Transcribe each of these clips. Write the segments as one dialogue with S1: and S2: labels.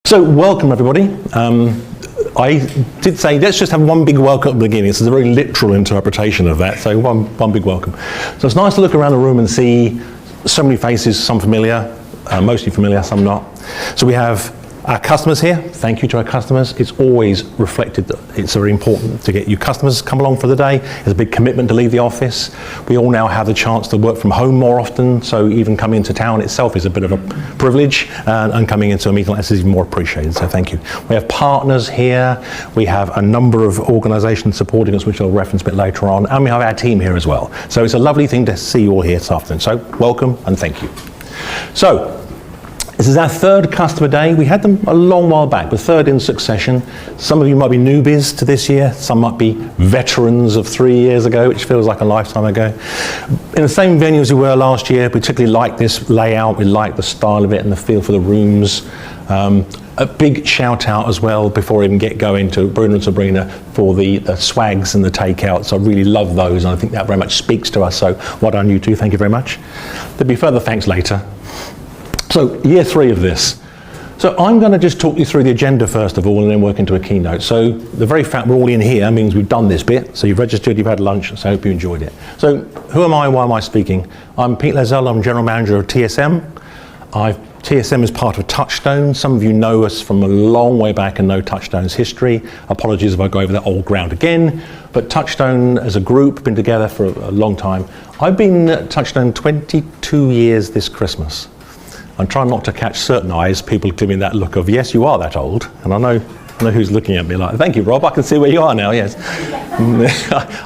S1: So welcome everybody. I did say let's just have one big welcome at the beginning. This is a very literal interpretation of that, so one big welcome. So it's nice to look around the room and see so many faces, some familiar, mostly familiar, some not. So we have our customers here. Thank you to our customers. It's always reflected that it's very important to get you customers come along for the day. There's a big commitment to leave the office. We all now have the chance to work from home more often, so even coming into town itself is a bit of a privilege, and coming into a meeting like this is even more appreciated, so thank you. We have partners here. We have a number of organisations supporting us, which I'll reference a bit later on, and we have our team here as well. So it's a lovely thing to see you all here this afternoon. So welcome and thank you. So, this is our third customer day. We had them a long while back, the third in succession. Some of you might be newbies to this year. Some might be veterans of 3 years ago, which feels like a lifetime ago. In the same venue as we were last year, we particularly like this layout. We like the style of it and the feel for the rooms. A big shout out as well before I even get going to Bruno and Sabrina for the swags and the takeouts. I really love those, and I think that very much speaks to us. So well done you two, thank you very much. There'll be further thanks later. So year 3 of this. So I'm going to just talk you through the agenda first of all and then work into a keynote. So the very fact we're all in here means we've done this bit. So you've registered, you've had lunch, so I hope you enjoyed it. So who am I, why am I speaking? I'm Pete Layzell, I'm General Manager of TSM. TSM is part of Touchstone. Some of you know us from a long way back and know Touchstone's history. Apologies if I go over that old ground again. But Touchstone as a group, been together for a long time. I've been at Touchstone 22 years this Christmas. I'm trying not to catch certain eyes, people give me that look of, yes, you are that old. And I know who's looking at me like, thank you, Rob, I can see where you are now, yes.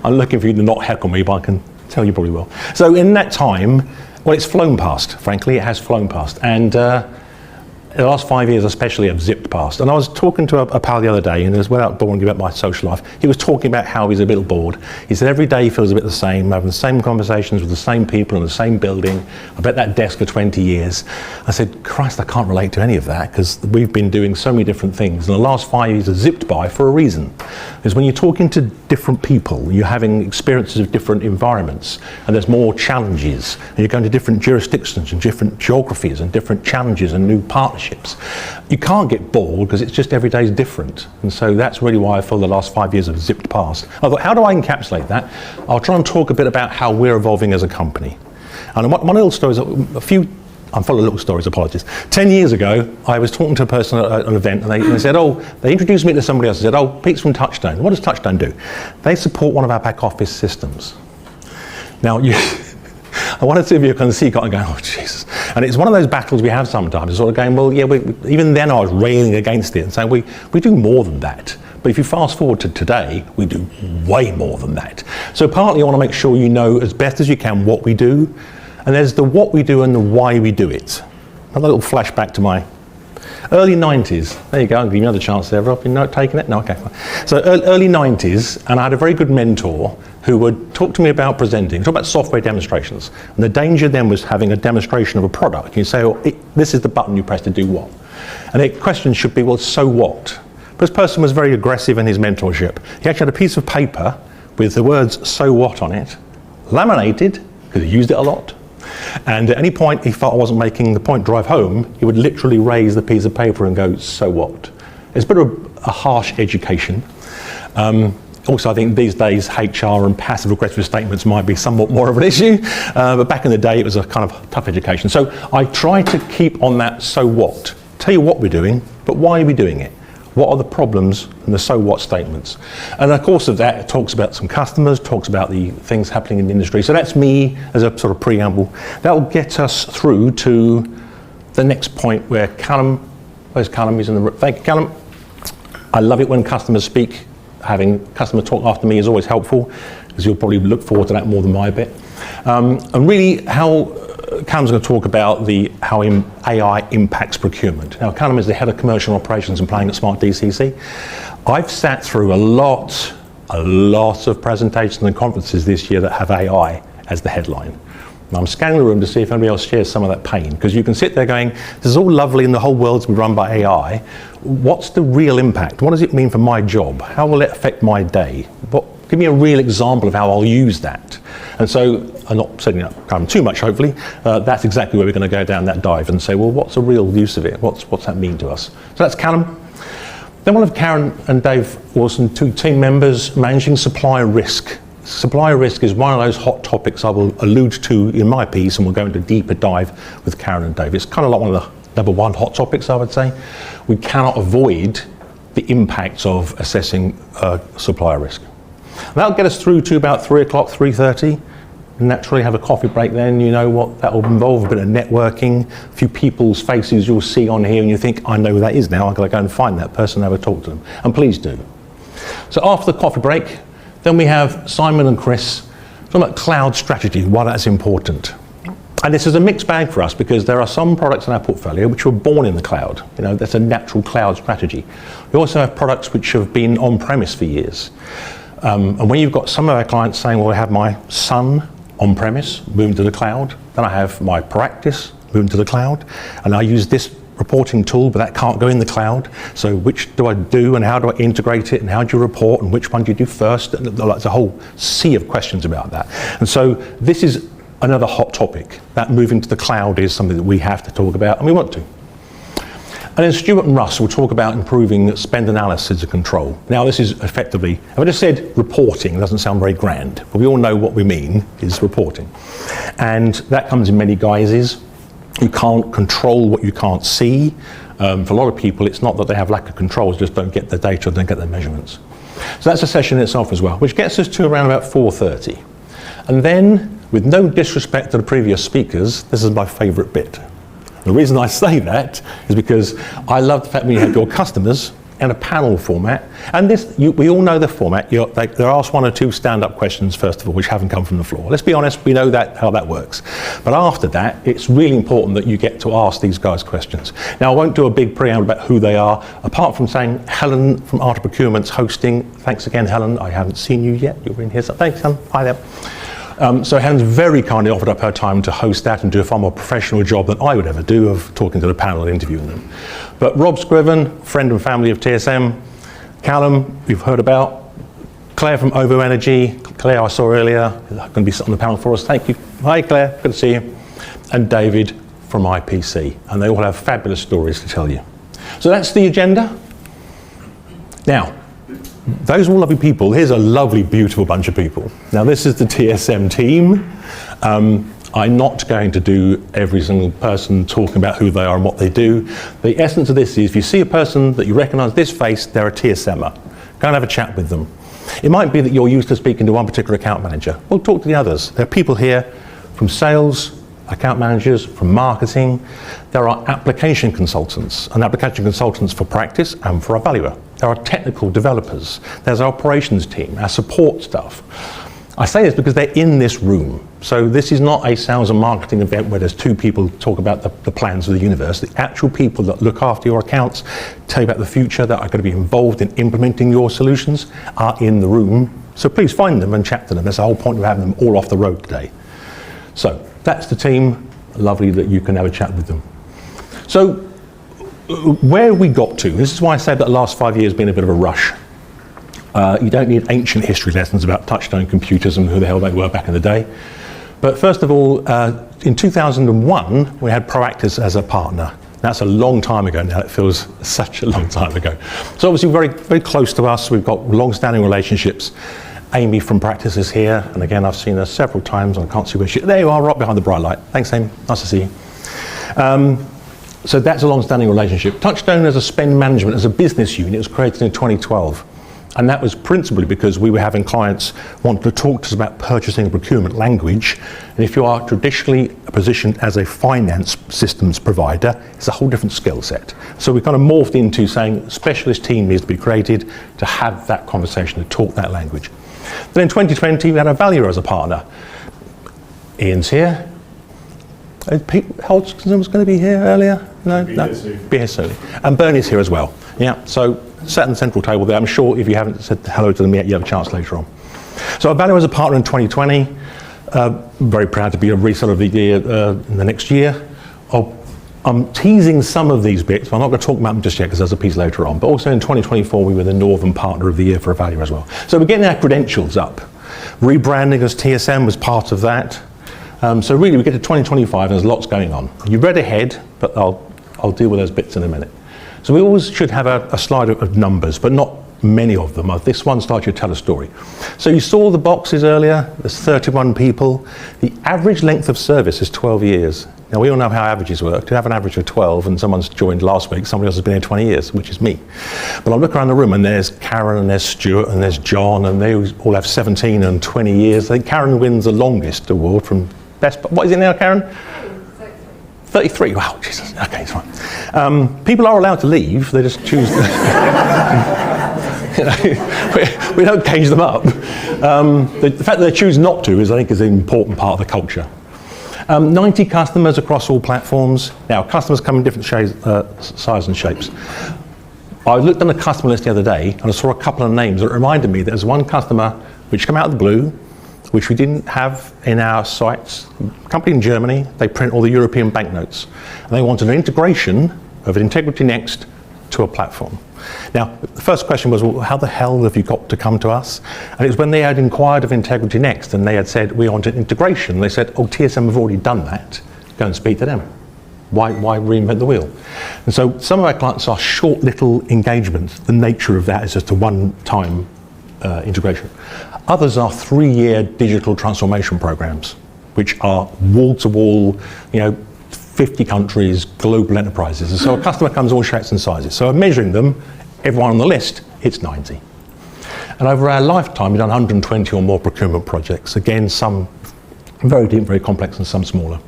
S1: I'm looking for you to not heckle me, but I can tell you probably will. So in that time, well, it's flown past, frankly, it has flown past. And the last 5 years especially have zipped past. And I was talking to a pal the other day, and it was without boring you about my social life, he was talking about how he's a bit bored. He said every day feels a bit the same, having the same conversations with the same people in the same building. I bet that desk for 20 years. I said, Christ, I can't relate to any of that, because we've been doing so many different things. And the last 5 years have zipped by for a reason. Because when you're talking to different people, you're having experiences of different environments, and there's more challenges, and you're going to different jurisdictions and different geographies and different challenges and new partnerships. You can't get bored because it's just every day is different. And so that's really why I feel the last 5 years have zipped past. I thought, how do I encapsulate that? I'll try and talk a bit about how we're evolving as a company. And one little story is I'm full of little stories, apologies. 10 years ago, I was talking to a person at an event, and they said, they introduced me to somebody else. They said, Pete's from Touchstone. What does Touchstone do? They support one of our back office systems. Now, I wanted to see if you can see, kind of going, oh, Jesus. And it's one of those battles we have sometimes, it's sort of going, well, yeah, even then I was railing against it and saying, we do more than that. But if you fast forward to today, we do way more than that. So partly I want to make sure you know as best as you can what we do. And there's the what we do and the why we do it. A little flashback to my early 90s. There you go, I'll give you another chance there, Rob. You're not taking it? No, okay. So early 90s, and I had a very good mentor who would talk to me about presenting, talk about software demonstrations. And the danger then was having a demonstration of a product. You say, this is the button you press to do what? And the question should be, well, so what? But this person was very aggressive in his mentorship. He actually had a piece of paper with the words, so what on it, laminated, because he used it a lot. And at any point he felt I wasn't making the point drive home, he would literally raise the piece of paper and go, so what? It's a bit of a harsh education. Also, I think these days HR and passive aggressive statements might be somewhat more of an issue, but back in the day it was a kind of tough education. So I try to keep on that so what. Tell you what we're doing, but why are we doing it? What are the problems and the so what statements? And of course of that, it talks about some customers, talks about the things happening in the industry. So that's me as a sort of preamble. That will get us through to the next point where Callum, where's Callum? He's in the room. Thank you, Callum. I love it when customers speak. Having customers talk after me is always helpful, because you'll probably look forward to that more than my bit. And really how Callum's going to talk about how AI impacts procurement. Now, Callum is the head of commercial operations and planning at Smart DCC. I've sat through a lot of presentations and conferences this year that have AI as the headline. And I'm scanning the room to see if anybody else shares some of that pain, because you can sit there going, this is all lovely and the whole world's been run by AI. What's the real impact? What does it mean for my job? How will it affect my day? Give me a real example of how I'll use that. And so and not setting up too much, hopefully, that's exactly where we're going to go down that dive and say, well, what's the real use of it? What's that mean to us? So that's Callum. Then we'll have Karen and Dave Wilson, two team members managing supplier risk. Supplier risk is one of those hot topics I will allude to in my piece, and we'll go into a deeper dive with Karen and Dave. It's kind of like one of the number one hot topics, I would say. We cannot avoid the impacts of assessing supplier risk. And that'll get us through to about 3 o'clock, 3:30. Naturally have a coffee break then. You know what that will involve, a bit of networking, a few people's faces you'll see on here and you think, I know who that is now, I've got to go and find that person and have a talk to them. And please do. So after the coffee break, then we have Simon and Chris talking about cloud strategy, why that's important. And this is a mixed bag for us because there are some products in our portfolio which were born in the cloud. You know, that's a natural cloud strategy. We also have products which have been on-premise for years. And when you've got some of our clients saying, well, I have my Sun on-premise, moving to the cloud, then I have my practice, moving to the cloud, and I use this reporting tool, but that can't go in the cloud. So which do I do and how do I integrate it and how do you report and which one do you do first? And there's a whole sea of questions about that. And so this is another hot topic. That moving to the cloud is something that we have to talk about and we want to. And then Stuart and Russ will talk about improving spend analysis and control. Now this is effectively, if I just said reporting, it doesn't sound very grand, but we all know what we mean is reporting. And that comes in many guises. You can't control what you can't see. For a lot of people, it's not that they have lack of control, just don't get the data, don't get the measurements. So that's a session in itself as well, which gets us to around about 4:30. And then, with no disrespect to the previous speakers, this is my favourite bit. The reason I say that is because I love the fact when you have your customers in a panel format, and this, we all know the format. They're asked one or two stand-up questions first of all, which haven't come from the floor. Let's be honest, we know how that works. But after that, it's really important that you get to ask these guys questions. Now, I won't do a big preamble about who they are, apart from saying Helen from Art of Procurement's hosting. Thanks again, Helen. I haven't seen you yet. You're in here, so thanks, Helen. Hi there. So Helen's very kindly offered up her time to host that and do a far more professional job than I would ever do of talking to the panel and interviewing them. But Rob Scriven, friend and family of TSM, Callum, you've heard about, Claire from OVO Energy, Claire I saw earlier, going to be sitting on the panel for us, thank you. Hi Claire, good to see you. And David from IPC, and they all have fabulous stories to tell you. So that's the agenda. Now, those are all lovely people. Here's a lovely, beautiful bunch of people. Now, this is the TSM team. I'm not going to do every single person talking about who they are and what they do. The essence of this is if you see a person that you recognise this face, they're a TSMer. Go and have a chat with them. It might be that you're used to speaking to one particular account manager. Well, talk to the others. There are people here from sales, account managers, from marketing. There are application consultants, and application consultants for practice and for our valuer. There are technical developers. There's our operations team, our support staff. I say this because they're in this room. So this is not a sales and marketing event where there's two people talk about the plans of the universe. The actual people that look after your accounts, tell you about the future, that are going to be involved in implementing your solutions are in the room. So please find them and chat to them. That's the whole point of having them all off the road today. So that's the team. Lovely that you can have a chat with them. So where we got to, this is why I said that the last 5 years has been a bit of a rush. You don't need ancient history lessons about touchstone computers and who the hell they were back in the day. But first of all, in 2001, we had Proactis as a partner. That's a long time ago now. It feels such a long time ago. So obviously very, very close to us. We've got long-standing relationships. Amy from Practice is here, and again, I've seen her several times. I can't see where she is. There you are, right behind the bright light. Thanks, Amy. Nice to see you. So that's a long-standing relationship. Touchstone as a spend management, as a business unit, was created in 2012. And that was principally because we were having clients want to talk to us about purchasing and procurement language. And if you are traditionally positioned as a finance systems provider, it's a whole different skill set. So we kind of morphed into saying a specialist team needs to be created to have that conversation, to talk that language. Then in 2020, we had a valuer as a partner. Ian's here. Pete Hodgson was going to be here earlier? No? Be here soon. And Bernie's here as well. Yeah, so sat in the central table there. I'm sure if you haven't said hello to them yet, you have a chance later on. So our valuer as a partner in 2020. Very proud to be a reseller of the year in the next year. I'm teasing some of these bits, but I'm not going to talk about them just yet because there's a piece later on. But also in 2024, we were the Northern Partner of the Year for a valuer as well. So we're getting our credentials up. Rebranding as TSM was part of that. So really, we get to 2025, and there's lots going on. You read ahead, but I'll deal with those bits in a minute. So we always should have a slide of numbers, but not many of them. This one starts to tell a story. So you saw the boxes earlier. There's 31 people. The average length of service is 12 years. Now, we all know how averages work. To have an average of 12 and someone's joined last week, somebody else has been here 20 years, which is me. But I look around the room and there's Karen and there's Stuart and there's John, and they all have 17 and 20 years. I think Karen wins the longest award from best. What is it now, Karen? 33. Wow, Jesus. Okay, it's fine. People are allowed to leave. They just choose. We don't cage them up. The fact that they choose not to I think, is an important part of the culture. 90 customers across all platforms. Now, customers come in different sizes and shapes. I looked on a customer list the other day, and I saw a couple of names that reminded me that there's one customer which came out of the blue, which we didn't have in our sites. A company in Germany, they print all the European banknotes. And they wanted an integration of Integrity Next to a platform. Now, the first question was, well, how the hell have you got to come to us? And it was when they had inquired of Integrity Next and they had said, we want an integration. They said, oh, TSM have already done that. Go and speak to them. Why reinvent the wheel? And so some of our clients are short little engagements. The nature of that is just a one-time integration. Others are 3-year digital transformation programs, which are wall-to-wall, 50 countries, global enterprises. And so a customer comes all shapes and sizes. So I'm measuring them, everyone on the list, it's 90. And over our lifetime, we've done 120 or more procurement projects. Again, some very deep, very complex, and some smaller.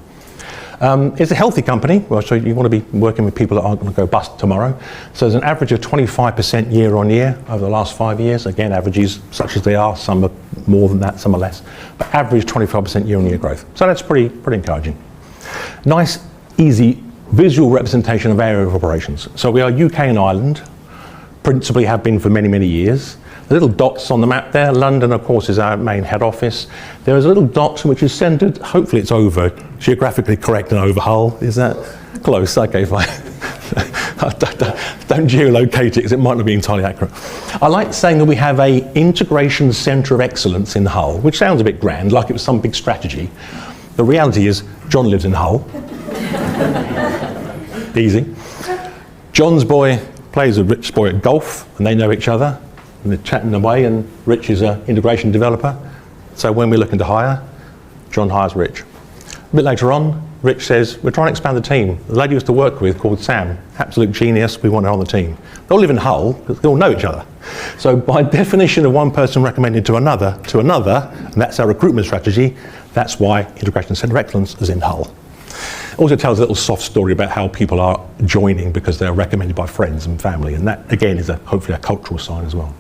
S1: It's a healthy company. Well, so you want to be working with people that aren't going to go bust tomorrow. So there's an average of 25% year on year over the last 5 years. Again, averages such as they are, some are more than that, some are less. But average 25% year on year growth. So that's pretty encouraging. Nice, easy visual representation of area of operations. So we are UK and Ireland, principally have been for many, many years. The little dots on the map there, London, of course, is our main head office. There is a little dot which is centred, hopefully it's over, geographically correct and over Hull. Is that close? Okay, fine. Don't geolocate it because it might not be entirely accurate. I like saying that we have an integration centre of excellence in Hull, which sounds a bit grand, like it was some big strategy. The reality is, John lives in Hull. Easy. John's boy plays with Rich's boy at golf, and they know each other. And they're chatting away, and Rich is an integration developer. So when we're looking to hire, John hires Rich. A bit later on, Rich says, we're trying to expand the team. The lady he used to work with called Sam, absolute genius, we want her on the team. They all live in Hull, because they all know each other. So by definition of one person recommended to another, and that's our recruitment strategy, that's why Integration Centre of Excellence is in Hull. Also tells a little soft story about how people are joining because they're recommended by friends and family, and that again is hopefully a cultural sign as well.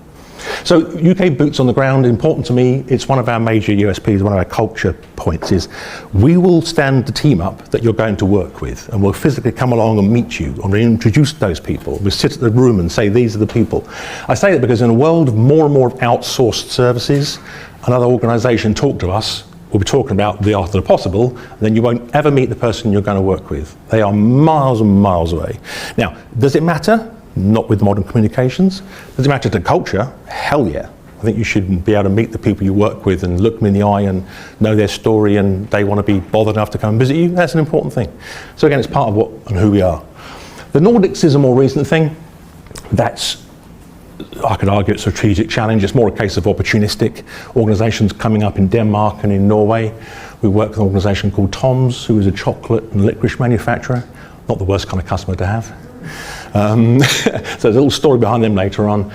S1: So UK boots on the ground, important to me. It's one of our major USPs, one of our culture points is we will stand the team up that you're going to work with, and we'll physically come along and meet you and introduce those people. We'll sit at the room and say, these are the people. I say that because in a world of more and more outsourced services, another organisation talk to us, we'll be talking about the art of the possible, and then you won't ever meet the person you're going to work with. They are miles and miles away. Now, does it matter? Not with modern communications. Does it matter to culture? Hell yeah. I think you should be able to meet the people you work with and look them in the eye and know their story, and they want to be bothered enough to come and visit you. That's an important thing. So again, it's part of what and who we are. The Nordics is a more recent thing. That's, I could argue, it's a strategic challenge. It's more a case of opportunistic. Organisations coming up in Denmark and in Norway. We work with an organisation called Tom's, who is a chocolate and licorice manufacturer. Not the worst kind of customer to have. So there's a little story behind them later on.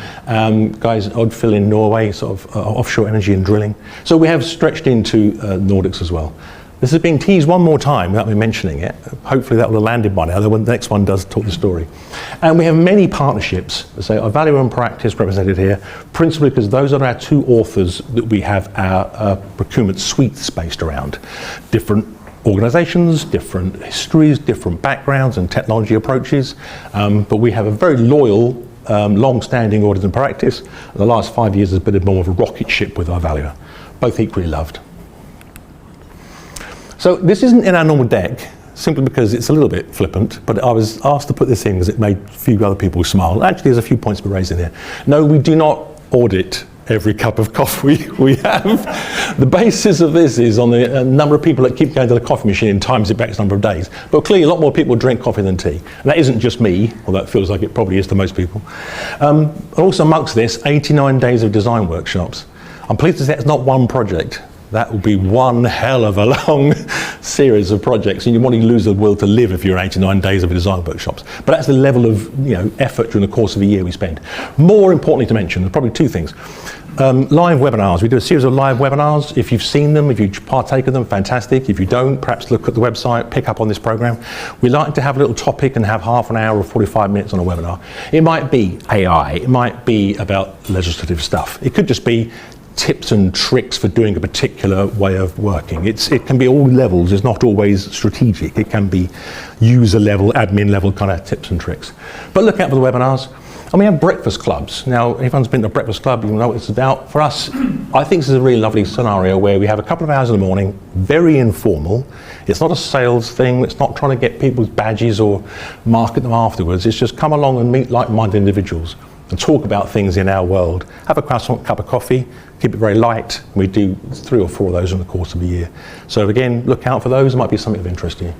S1: Guys at Odfjell in Norway, sort of offshore energy and drilling. So we have stretched into Nordics as well. This has been teased one more time without me mentioning it. Hopefully that will have landed by now, the next one does talk the story. And we have many partnerships. So our value and practice represented here, principally because those are our two authors that we have our procurement suites based around. Different organisations, different histories, different backgrounds and technology approaches, but we have a very loyal, long-standing audit and practice. The last 5 years has been a bit more of a rocket ship with our valuer, both equally loved. So this isn't in our normal deck, simply because it's a little bit flippant, but I was asked to put this in because it made a few other people smile. Actually, there's a few points to be raised in here. No, we do not audit every cup of coffee we have. The basis of this is on the number of people that keep going to the coffee machine and times it back to the number of days. But clearly a lot more people drink coffee than tea. And that isn't just me, although it feels like it probably is to most people. Also amongst this, 89 days of design workshops. I'm pleased to say it's not one project. That will be one hell of a long series of projects, and you want to lose the will to live if you're 89 days of design workshops. But that's the level of effort during the course of a year we spend. More importantly to mention, there's probably two things. Live webinars. We do a series of live webinars. If you've seen them, if you partake of them, fantastic. If you don't, perhaps look at the website, pick up on this program. We like to have a little topic and have half an hour or 45 minutes on a webinar. It might be AI, it might be about legislative stuff. It could just be tips and tricks for doing a particular way of working. It can be all levels. It's not always strategic. It can be user level, admin level kind of tips and tricks. But look out for the webinars. And we have breakfast clubs. Now, if anyone's been to a breakfast club, you know what it's about. For us, I think this is a really lovely scenario where we have a couple of hours in the morning, very informal. It's not a sales thing. It's not trying to get people's badges or market them afterwards. It's just come along and meet like-minded individuals and talk about things in our world. Have a croissant, cup of coffee, keep it very light. We do 3 or 4 of those in the course of a year. So again, look out for those. It might be something of interest to you.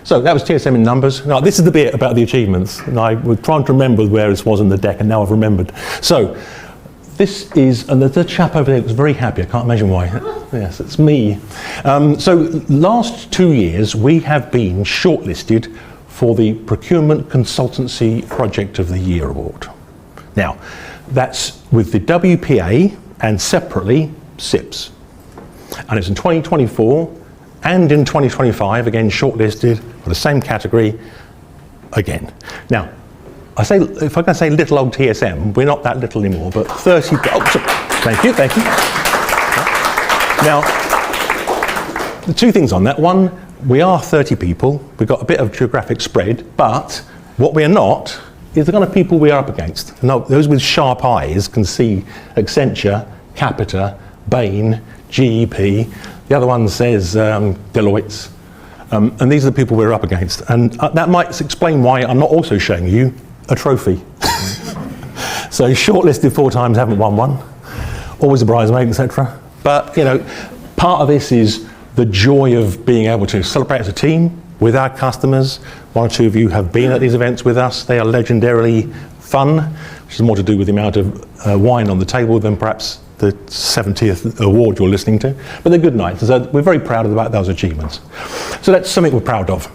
S1: So that was TSM in numbers. Now this is the bit about the achievements. And I was trying to remember where this was in the deck, and now I've remembered. So this is, and the chap over there was very happy. I can't imagine why. Yes, it's me. So last 2 years, we have been shortlisted for the Procurement Consultancy Project of the Year Award. Now, that's with the WPA and separately SIPS. And it's in 2024 and in 2025, again shortlisted for the same category again. Now, if I can say little old TSM, we're not that little anymore, but 30, thank you. Now, the two things on that. One, we are 30 people, we've got a bit of geographic spread, but what we are not is the kind of people we are up against. Now, those with sharp eyes can see Accenture, Capita, Bain, GEP, the other one says Deloitte, and these are the people we're up against. And that might explain why I'm not also showing you a trophy. So shortlisted 4 times, haven't won one, always a bridesmaid, etc. But part of this is the joy of being able to celebrate as a team with our customers. 1 or 2 of you have been at these events with us. They are legendarily fun, which is more to do with the amount of wine on the table than perhaps the 70th award you're listening to. But they're good nights, so we're very proud about those achievements. So that's something we're proud of.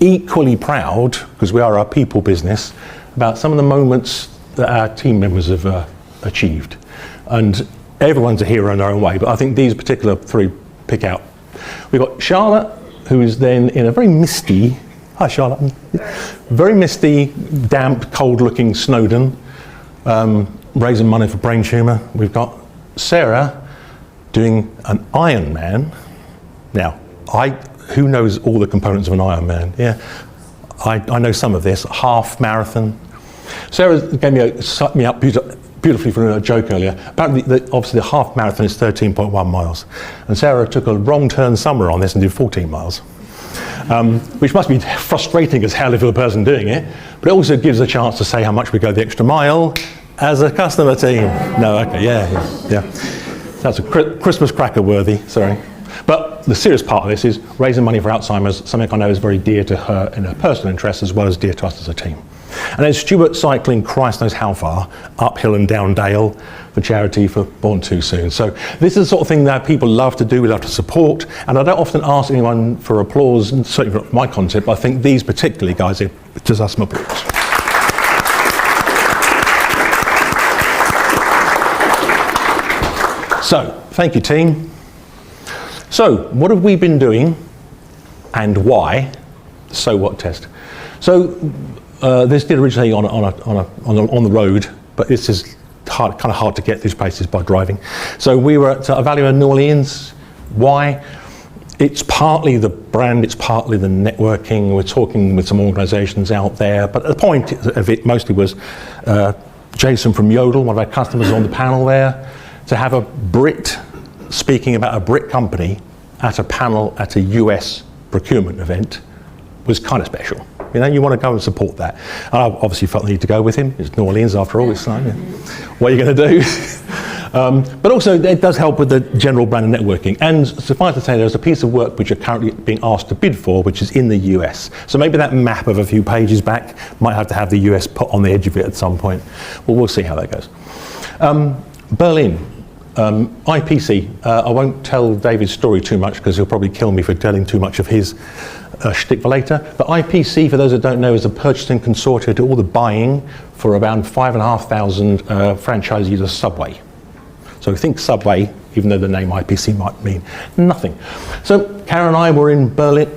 S1: Equally proud, because we are a people business, about some of the moments that our team members have achieved. And everyone's a hero in their own way, but I think these particular 3 pick out. We've got Charlotte, who is then in a very misty, hi Charlotte, very misty, damp, cold-looking Snowdon, raising money for brain tumour. We've got Sarah doing an Ironman. Now, who knows all the components of an Ironman? Yeah, I know some of this. Half marathon. Sarah set me up beautifully for a joke earlier. Apparently, obviously, the half marathon is 13.1 miles. And Sarah took a wrong turn somewhere on this and did 14 miles. Which must be frustrating as hell if you're the person doing it. But it also gives a chance to say how much we go the extra mile as a customer team. No, okay, yeah. That's a Christmas cracker worthy, sorry. But the serious part of this is raising money for Alzheimer's, something I know is very dear to her in her personal interests as well as dear to us as a team. And then Stuart cycling Christ knows how far, uphill and down dale for charity for Born Too Soon. So this is the sort of thing that people love to do, we love to support, and I don't often ask anyone for applause, certainly for my content, but I think these particularly guys deserve some applause. So, thank you team. So, what have we been doing and why? So what test? So, this did originate on the road, but this is kind of hard to get these places by driving. So we were at Evalua New Orleans. Why? It's partly the brand, it's partly the networking. We're talking with some organisations out there, but the point of it mostly was Jason from Yodel, one of our customers on the panel there, to have a Brit speaking about a Brit company at a panel at a US procurement event was kind of special. You know, you want to go and support that. And I obviously felt the need to go with him. It's New Orleans after all. It's like, yeah, what are you going to do? But also it does help with the general brand and networking. And suffice to say, there's a piece of work which you're currently being asked to bid for, which is in the US. So maybe that map of a few pages back might have to have the US put on the edge of it at some point. Well, we'll see how that goes. Berlin. IPC, I won't tell David's story too much because he'll probably kill me for telling too much of his shtick for later. But IPC, for those that don't know, is a purchasing consortium to do all the buying for around 5,500 franchisees of Subway. So think Subway, even though the name IPC might mean nothing. So Karen and I were in Berlin.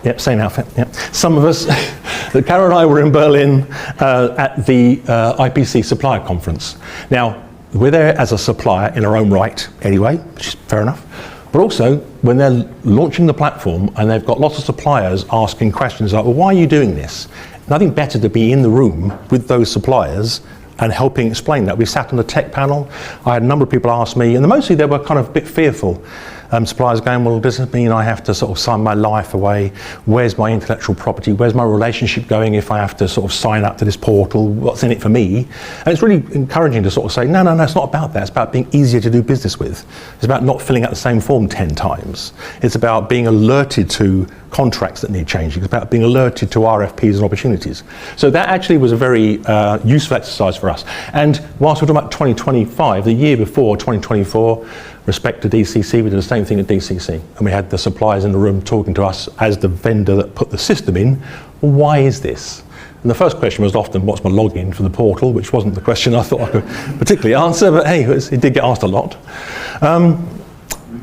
S1: Yep, same outfit. Yep. Some of us. Karen and I were in Berlin at the IPC supplier conference. Now, we're there as a supplier in our own right anyway, which is fair enough. But also, when they're launching the platform and they've got lots of suppliers asking questions like, well, why are you doing this? Nothing better to be in the room with those suppliers and helping explain that. We sat on the tech panel. I had a number of people ask me, and mostly they were kind of a bit fearful. Suppliers going, well, does it mean I have to sort of sign my life away? Where's my intellectual property? Where's my relationship going if I have to sort of sign up to this portal? What's in it for me? And it's really encouraging to sort of say, no, it's not about that. It's about being easier to do business with. It's about not filling out the same form 10 times. It's about being alerted to contracts that need changing. It's about being alerted to RFPs and opportunities. So that actually was a very useful exercise for us. And whilst we're talking about 2025, the year before, 2024, respect to DCC, we did the same thing at DCC. And we had the suppliers in the room talking to us as the vendor that put the system in. Well, why is this? And the first question was often, what's my login for the portal? Which wasn't the question I thought I could particularly answer, but hey, it did get asked a lot.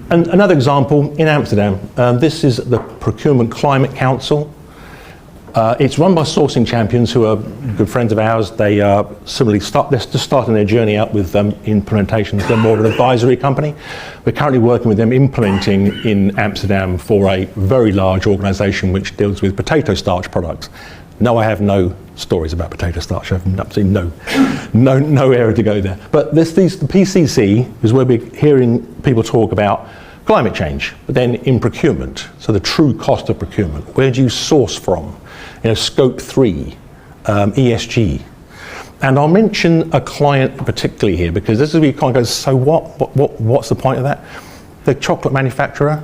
S1: And another example, in Amsterdam, this is the Procurement Climate Council. It's run by sourcing champions who are good friends of ours. They similarly they're just starting their journey out with implementations. They're more of an advisory company. We're currently working with them implementing in Amsterdam for a very large organisation which deals with potato starch products. No, I have no stories about potato starch. I have absolutely no area to go there. But the PCC is where we're hearing people talk about climate change, but then in procurement. So the true cost of procurement. Where do you source from? You know, scope 3, ESG. And I'll mention a client particularly here because this is where you kind of go, so what's the point of that? The chocolate manufacturer.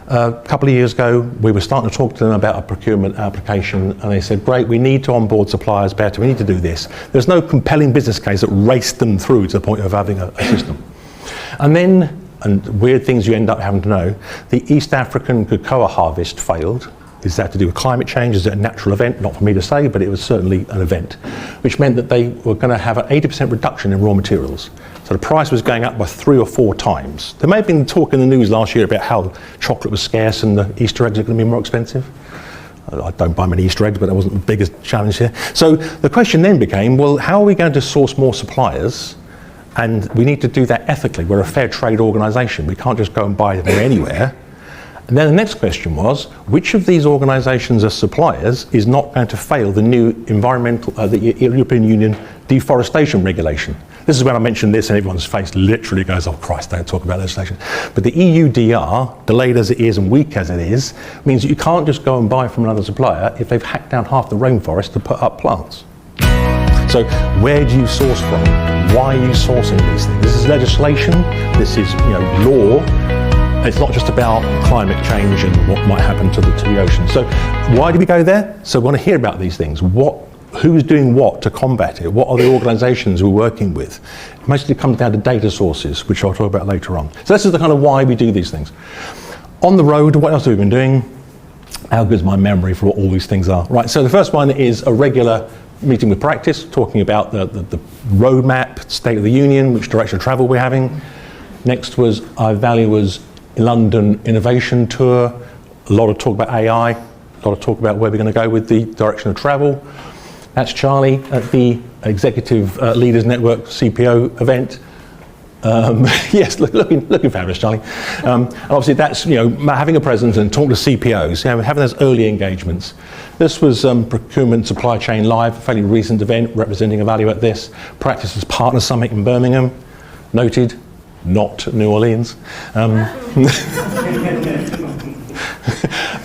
S1: A couple of years ago, we were starting to talk to them about a procurement application, and they said, great, we need to onboard suppliers better, we need to do this. There's no compelling business case that raced them through to the point of having a system. And then, and weird things you end up having to know, the East African cocoa harvest failed. Is that to do with climate change? Is it a natural event? Not for me to say, but it was certainly an event, which meant that they were going to have an 80% reduction in raw materials. So the price was going up by 3 or 4 times. There may have been talk in the news last year about how chocolate was scarce and the Easter eggs are going to be more expensive. I don't buy many Easter eggs, but that wasn't the biggest challenge here. So the question then became, well, how are we going to source more suppliers? And we need to do that ethically. We're a fair trade organisation. We can't just go and buy them anywhere. And then the next question was, which of these organisations as suppliers is not going to fail the new the European Union deforestation regulation? This is when I mentioned this and everyone's face literally goes, oh Christ, don't talk about legislation. But the EUDR, delayed as it is and weak as it is, means that you can't just go and buy from another supplier if they've hacked down half the rainforest to put up plants. So where do you source from? Why are you sourcing these things? This is legislation, this is law. It's not just about climate change and what might happen to the ocean. So why do we go there? So we want to hear about these things. Who's doing what to combat it? What are the organisations we're working with? It mostly comes down to data sources, which I'll talk about later on. So this is the kind of why we do these things. On the road, what else have we been doing? How good is my memory for what all these things are? Right, so the first one is a regular meeting with practice, talking about the roadmap, State of the Union, which direction of travel we're having. Next was our value was London Innovation Tour, a lot of talk about AI, a lot of talk about where we're going to go with the direction of travel. That's Charlie at the Executive Leaders Network CPO event. Yes, looking fabulous, Charlie. And obviously that's, having a presence and talking to CPOs, having those early engagements. This was Procurement Supply Chain Live, a fairly recent event representing a value at this. Practice's Partner Summit in Birmingham, noted. Not New Orleans.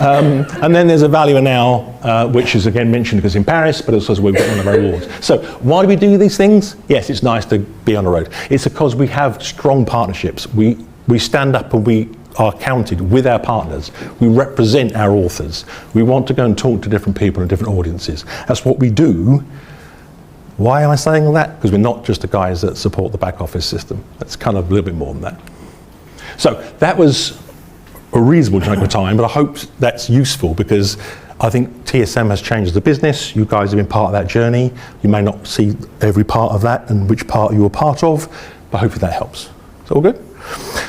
S1: And then there's a valuer now, which is again mentioned because in Paris, but also we've got one of our awards. So why do we do these things? Yes, it's nice to be on the road. It's because we have strong partnerships. We stand up and we are counted with our partners. We represent our authors. We want to go and talk to different people and different audiences. That's what we do. Why am I saying all that? Because we're not just the guys that support the back office system. That's kind of a little bit more than that. So that was a reasonable chunk of time, but I hope that's useful because I think TSM has changed the business. You guys have been part of that journey. You may not see every part of that and which part you were part of, but hopefully that helps. Is that all good?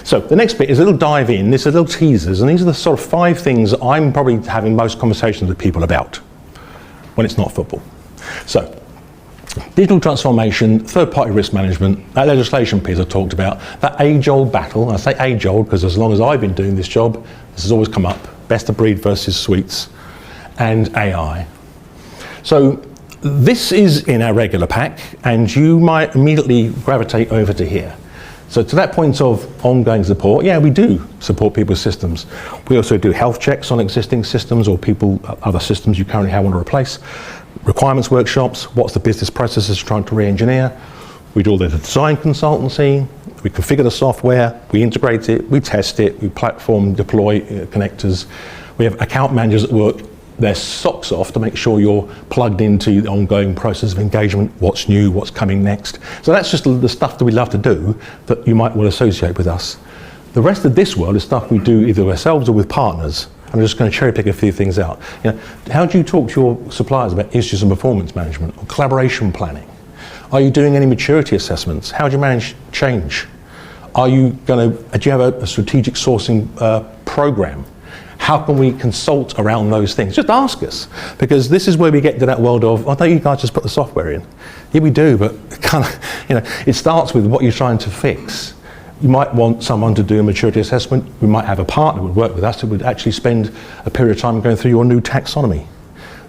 S1: So the next bit is a little dive in. This is little teasers, and these are the sort of 5 things I'm probably having most conversations with people about when it's not football. So digital transformation, third-party risk management, that legislation piece I talked about, that age-old battle. I say age-old because as long as I've been doing this job, this has always come up, best of breed versus suites, and AI. So this is in our regular pack, and you might immediately gravitate over to here. So to that point of ongoing support, yeah, we do support people's systems. We also do health checks on existing systems or other systems you currently want to replace. Requirements workshops, what's the business processes trying to re-engineer. We do all the design consultancy, we configure the software, we integrate it, we test it, we platform deploy connectors. We have account managers that work their socks off to make sure you're plugged into the ongoing process of engagement, what's new, what's coming next. So that's just the stuff that we love to do that you might well associate with us. The rest of this world is stuff we do either ourselves or with partners. I'm just going to cherry pick a few things out. How do you talk to your suppliers about issues and performance management or collaboration planning? Are you doing any maturity assessments? How do you manage change? Do you have a strategic sourcing program? How can we consult around those things? Just ask us, because this is where we get to that world of, oh, don't you guys just put the software in? Yeah, we do, but it starts with what you're trying to fix. You might want someone to do a maturity assessment. We might have a partner who would work with us who would actually spend a period of time going through your new taxonomy.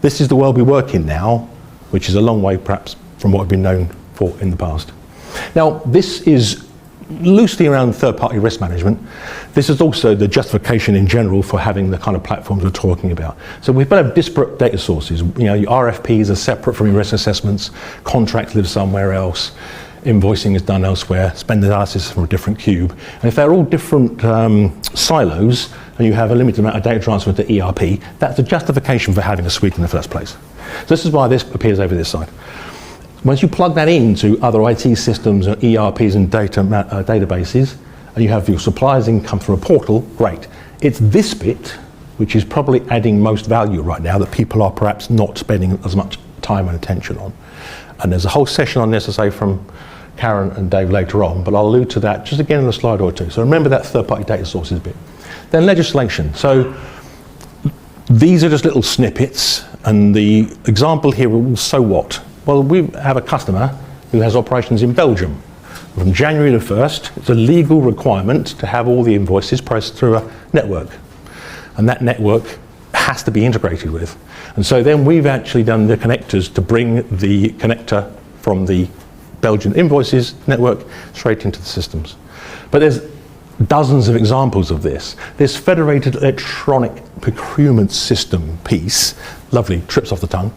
S1: This is the world we work in now, which is a long way perhaps from what we've been known for in the past. Now, this is loosely around third-party risk management. This is also the justification in general for having the kind of platforms we're talking about. So we've got to have disparate data sources. Your RFPs are separate from your risk assessments, contracts live somewhere else, invoicing is done elsewhere, spend analysis from a different cube. And if they're all different silos, and you have a limited amount of data transfer to ERP, that's a justification for having a suite in the first place. So this is why this appears over this side. Once you plug that into other IT systems, ERPs and databases, and you have your suppliers income through a portal, great. It's this bit, which is probably adding most value right now, that people are perhaps not spending as much time and attention on. And there's a whole session on this, I say, from Karen and Dave later on, but I'll allude to that just again in a slide or two. So remember that third-party data sources bit. Then legislation. So these are just little snippets, and the example here, so what? Well, we have a customer who has operations in Belgium. From January the 1st, it's a legal requirement to have all the invoices processed through a network. And that network has to be integrated with. And so then we've actually done the connectors to bring the connector from the Belgian invoices network straight into the systems. But there's dozens of examples of this. This federated electronic procurement system piece, lovely, trips off the tongue.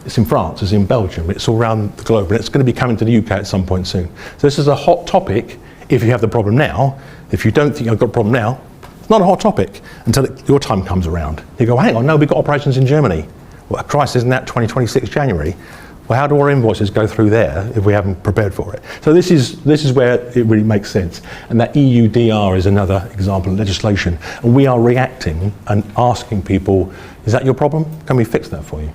S1: It's in France, it's in Belgium, it's all around the globe, and it's going to be coming to the UK at some point soon. So this is a hot topic if you have the problem now. If you don't think you've got a problem now, it's not a hot topic until your time comes around. You go, hang on, no, we've got operations in Germany. Well, a crisis isn't that 2026 January? Well, how do our invoices go through there if we haven't prepared for it? So this is where it really makes sense. And that EUDR is another example of legislation. And we are reacting and asking people, is that your problem? Can we fix that for you?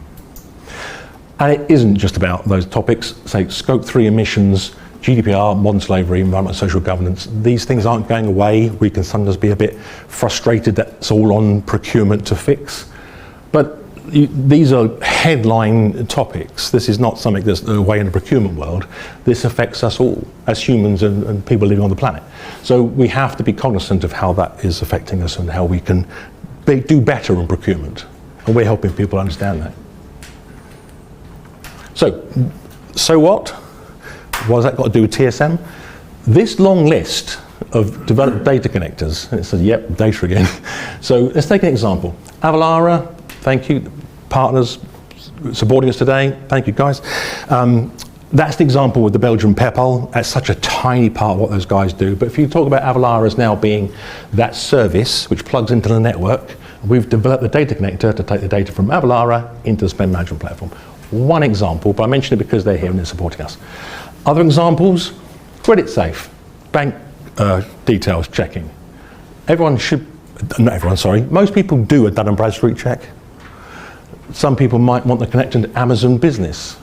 S1: And it isn't just about those topics, say Scope 3 emissions, GDPR, modern slavery, environmental social governance. These things aren't going away. We can sometimes be a bit frustrated that it's all on procurement to fix. But these are headline topics. This is not something that's away in the procurement world. This affects us all as humans and people living on the planet. So we have to be cognizant of how that is affecting us and how we can do better in procurement. And we're helping people understand that. So what? What has that got to do with TSM? This long list of developed data connectors. And it says, yep, data again. So let's take an example. Avalara, thank you, partners supporting us today. Thank you, guys. That's the example with the Belgian PEPAL. That's such a tiny part of what those guys do. But if you talk about Avalara as now being that service which plugs into the network, we've developed the data connector to take the data from Avalara into the spend management platform. One example, but I mention it because they're here and they're supporting us. Other examples, credit safe, bank details checking. Most people do a Dun & Bradstreet check. Some people might want the connection to Amazon Business.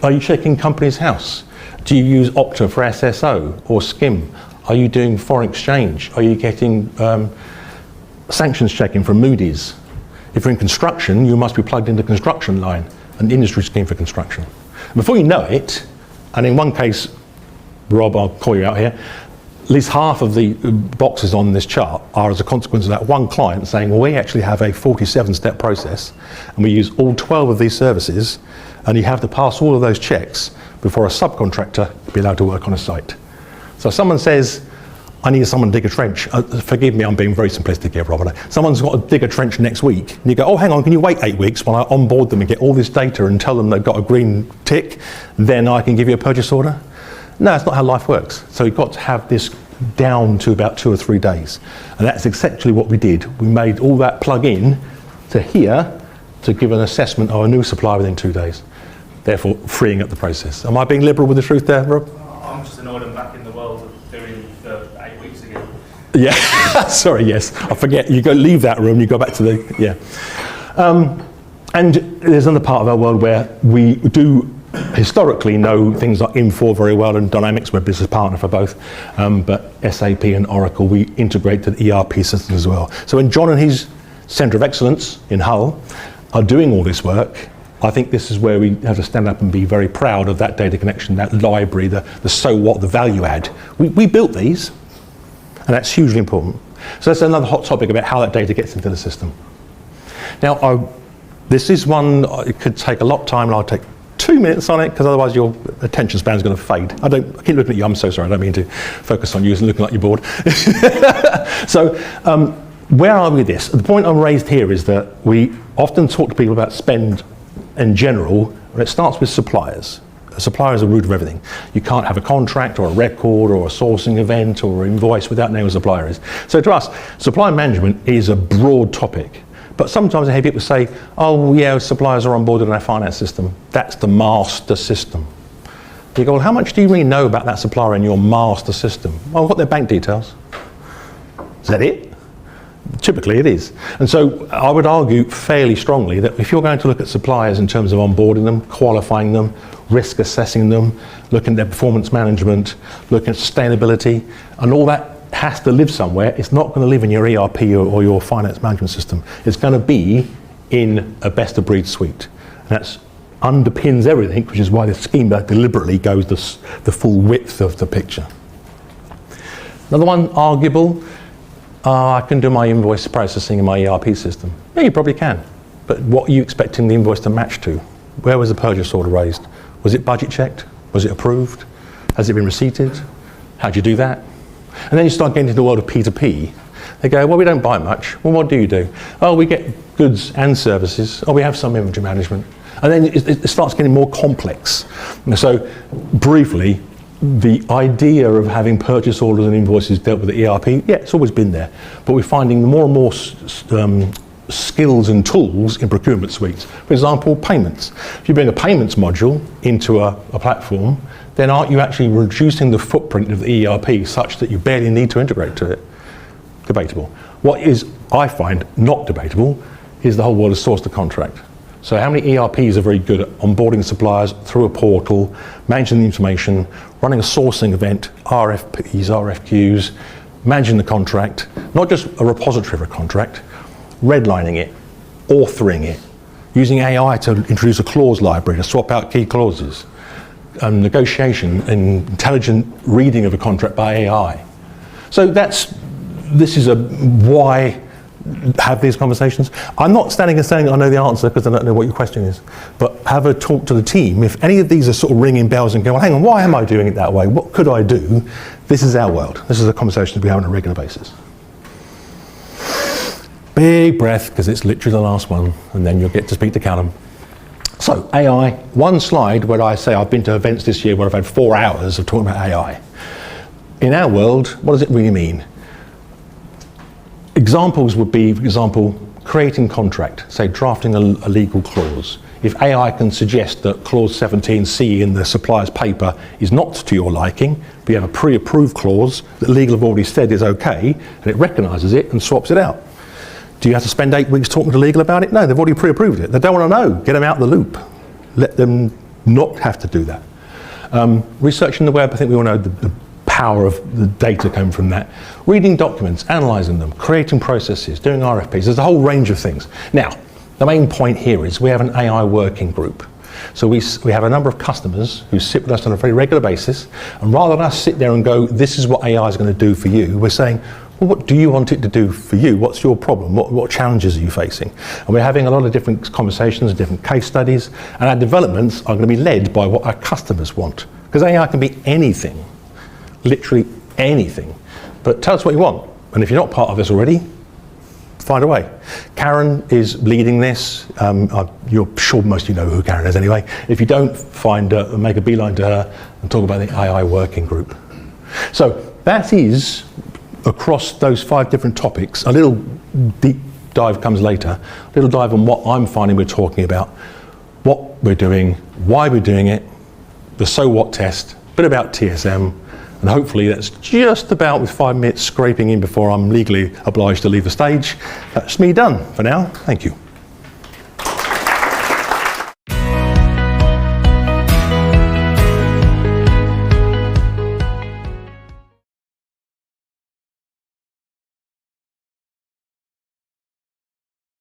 S1: Are you checking company's house? Do you use Okta for SSO or SCIM? Are you doing foreign exchange? Are you getting sanctions checking from Moody's? If you're in construction, you must be plugged into construction line, an industry scheme for construction. Before you know it, and in one case, Rob, I'll call you out here, at least half of the boxes on this chart are as a consequence of that one client saying, well, we actually have a 47-step process and we use all 12 of these services, and you have to pass all of those checks before a subcontractor can be allowed to work on a site. So if someone says, I need someone to dig a trench. Forgive me, I'm being very simplistic here, Robert. Someone's got to dig a trench next week, and you go, oh, hang on, can you wait 8 weeks while I onboard them and get all this data and tell them they've got a green tick, then I can give you a purchase order? No, that's not how life works. So you've got to have this down to about 2 or 3 days. And that's exactly what we did. We made all that plug in to here to give an assessment of a new supplier within 2 days, therefore freeing up the process. Am I being liberal with the truth there, Rob?
S2: I'm just annoyed I'm back in the world of doing the 8 weeks again.
S1: Yeah, sorry, yes. I forget, you go leave that room, you go back to the, yeah. And there's another part of our world where we do historically know things like Infor very well, and Dynamics, we're a business partner for both, but SAP and Oracle, we integrate to the ERP systems as well. So when John and his Centre of Excellence in Hull are doing all this work, I think this is where we have to stand up and be very proud of that data connection, that library, the so what, the value add. We built these, and that's hugely important. So that's another hot topic about how that data gets into the system. Now, this is one, it could take a lot of time, and I'll take 2 minutes on it, because otherwise your attention span is going to fade. I keep looking at you, I'm so sorry, I don't mean to focus on you and looking like you're bored. So, where are we with this? The point I'm raised here is that we often talk to people about spend in general, and it starts with suppliers. A supplier is the root of everything. You can't have a contract or a record or a sourcing event or an invoice without knowing who a supplier is. So to us, supply management is a broad topic. But sometimes I hear people say, oh yeah, suppliers are onboarded in our finance system. That's the master system. You go, well, how much do you really know about that supplier in your master system? Well, I've got their bank details. Is that it? Typically it is. And so I would argue fairly strongly that if you're going to look at suppliers in terms of onboarding them, qualifying them, risk assessing them, looking at their performance management, looking at sustainability, and all that has to live somewhere. It's not going to live in your ERP or your finance management system. It's going to be in a best of breed suite. And that underpins everything, which is why the schema deliberately goes the full width of the picture. Another one, arguable. I can do my invoice processing in my ERP system. Yeah, you probably can. But what are you expecting the invoice to match to? Where was the purchase order raised? Was it budget checked? Was it approved? Has it been receipted? How do you do that? And then you start getting into the world of P2P. They go, well, we don't buy much. Well, what do you do? Oh, we get goods and services. Oh, we have some inventory management. And then it starts getting more complex. And so, briefly, the idea of having purchase orders and invoices dealt with the ERP, yeah, it's always been there. But we're finding more and more skills and tools in procurement suites. For example, payments. If you bring a payments module into a platform, then aren't you actually reducing the footprint of the ERP such that you barely need to integrate to it? Debatable. What is, I find, not debatable is the whole world of source to contract. So how many ERPs are very good at onboarding suppliers through a portal, managing the information, running a sourcing event, RFPs, RFQs, managing the contract, not just a repository of a contract, redlining it, authoring it, using AI to introduce a clause library to swap out key clauses, negotiation and intelligent reading of a contract by AI. So this is why have these conversations. I'm not standing and saying I know the answer because I don't know what your question is, but have a talk to the team. If any of these are sort of ringing bells and going, well, hang on, why am I doing it that way? What could I do? This is our world. This is a conversation we have on a regular basis. Big breath, because it's literally the last one, and then you'll get to speak to Callum. So, AI, one slide where I say I've been to events this year where I've had 4 hours of talking about AI. In our world, what does it really mean? Examples would be, for example, creating contract, say drafting a legal clause. If AI can suggest that clause 17C in the supplier's paper is not to your liking, but you have a pre-approved clause that legal have already said is okay, and it recognises it and swaps it out. Do you have to spend 8 weeks talking to legal about it? No, they've already pre-approved it. They don't want to know. Get them out of the loop. Let them not have to do that. Researching the web, I think we all know the power of the data coming from that. Reading documents, analysing them, creating processes, doing RFPs. There's a whole range of things. Now, the main point here is we have an AI working group. So we have a number of customers who sit with us on a very regular basis, and rather than us sit there and go, this is what AI is going to do for you, we're saying, well, what do you want it to do for you? What's your problem? What challenges are you facing? And we're having a lot of different conversations, different case studies, and our developments are going to be led by what our customers want. Because AI can be anything, literally anything. But tell us what you want, and if you're not part of this already, find a way. Karen is leading this. You're sure most of you know who Karen is anyway. If you don't, find her and make a beeline to her and talk about the AI working group. So that is, across those 5 different topics, a little deep dive comes later, a little dive on what I'm finding we're talking about, what we're doing, why we're doing it, the so what test, a bit about TSM, and hopefully that's just about, with 5 minutes scraping in before I'm legally obliged to leave the stage. That's me done for now. Thank you.